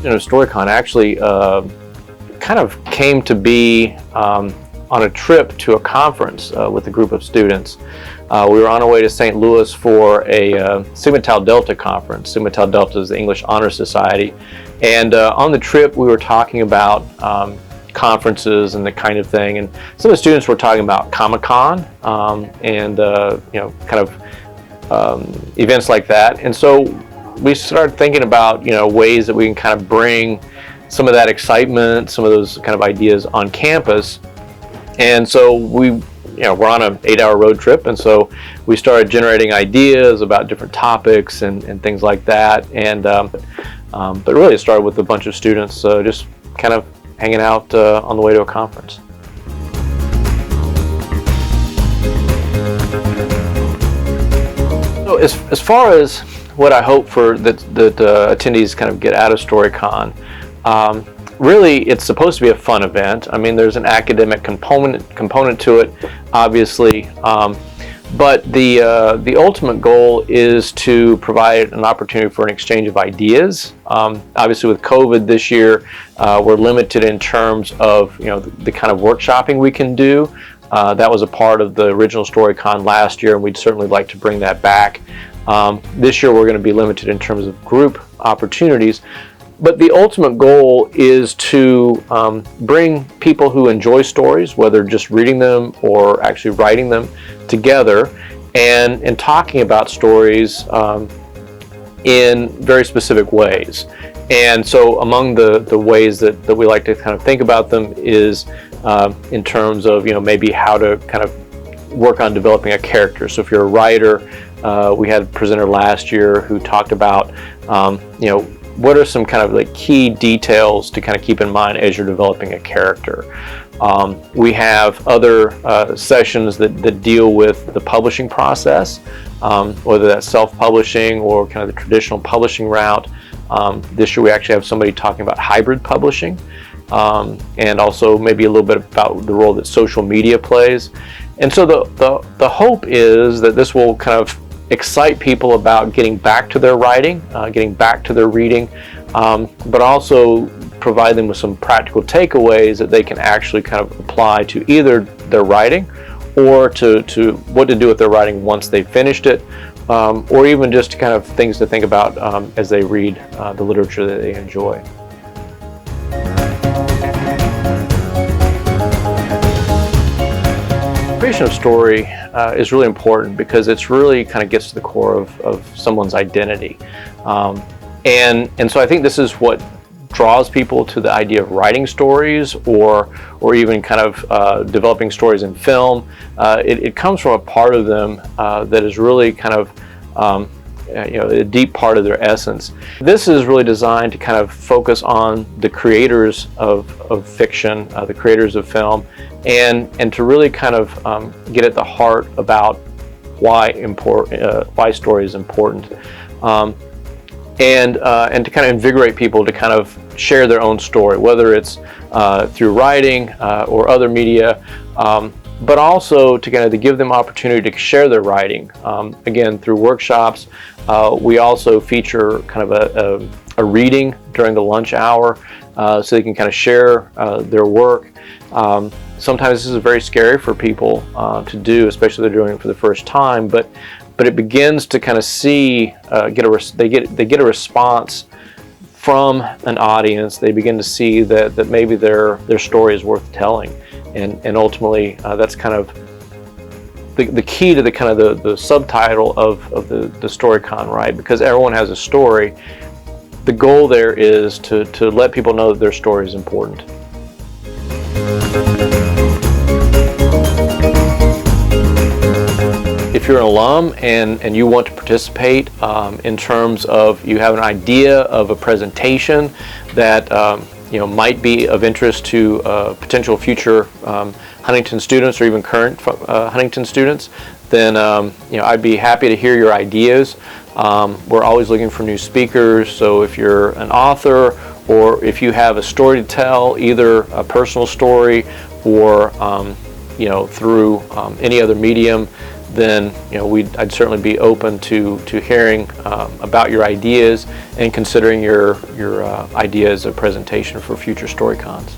StoryCon actually kind of came to be on a trip to a conference with a group of students. We were on our way to St. Louis for a Sigma Tau Delta conference. Sigma Tau Delta is the English Honor Society. And on the trip we were talking about conferences and the kind of thing. And some of the students were talking about Comic-Con and kind of events like that. And so we started thinking about ways that we can kind of bring some of that excitement, some of those kind of ideas on campus. And so we're on an 8-hour road trip, and so we started generating ideas about different topics and things like that. And but really it started with a bunch of students just kind of hanging out on the way to a conference. So as far as what I hope for that attendees kind of get out of StoryCon, really it's supposed to be a fun event. I mean, there's an academic component to it, obviously, but the ultimate goal is to provide an opportunity for an exchange of ideas. Obviously with COVID this year, we're limited in terms of the kind of workshopping we can do. That was a part of the original StoryCon last year, and we'd certainly like to bring that back. This year we're going to be limited in terms of group opportunities, but the ultimate goal is to bring people who enjoy stories, whether just reading them or actually writing them, together and talking about stories in very specific ways. And so among the ways that we like to kind of think about them is in terms of maybe how to kind of work on developing a character. So if you're a writer, we had a presenter last year who talked about what are some kind of like key details to kind of keep in mind as you're developing a character. We have other sessions that deal with the publishing process, whether that's self-publishing or kind of the traditional publishing route. This year we actually have somebody talking about hybrid publishing, and also maybe a little bit about the role that social media plays. And so the hope is that this will kind of excite people about getting back to their writing, getting back to their reading, but also provide them with some practical takeaways that they can actually kind of apply to either their writing or to what to do with their writing once they've finished it, or even just kind of things to think about as they read the literature that they enjoy. Creation of story is really important because it's really kind of gets to the core of someone's identity. And so I think this is what draws people to the idea of writing stories or even kind of developing stories in film. It comes from a part of them that is really kind of a deep part of their essence. This is really designed to kind of focus on the creators of fiction, the creators of film, and to really kind of get at the heart about why story is important, and to kind of invigorate people to kind of share their own story, whether it's through writing or other media, but also to kind of give them opportunity to share their writing. Again, through workshops. We also feature kind of a reading during the lunch hour, so they can kind of share their work. Sometimes this is very scary for people to do, especially if they're doing it for the first time. But it begins to kind of see they get a response from an audience. They begin to see that maybe their story is worth telling, and ultimately that's kind of the key to the kind of the subtitle of the StoryCon, right? Because everyone has a story. The goal there is to let people know that their story is important. If you're an alum and you want to participate in terms of you have an idea of a presentation that might be of interest to potential future Huntington students or even current Huntington students, then I'd be happy to hear your ideas. We're always looking for new speakers, so if you're an author or if you have a story to tell, either a personal story or through any other medium, then I'd certainly be open to hearing about your ideas and considering your ideas of presentation for future StoryCons.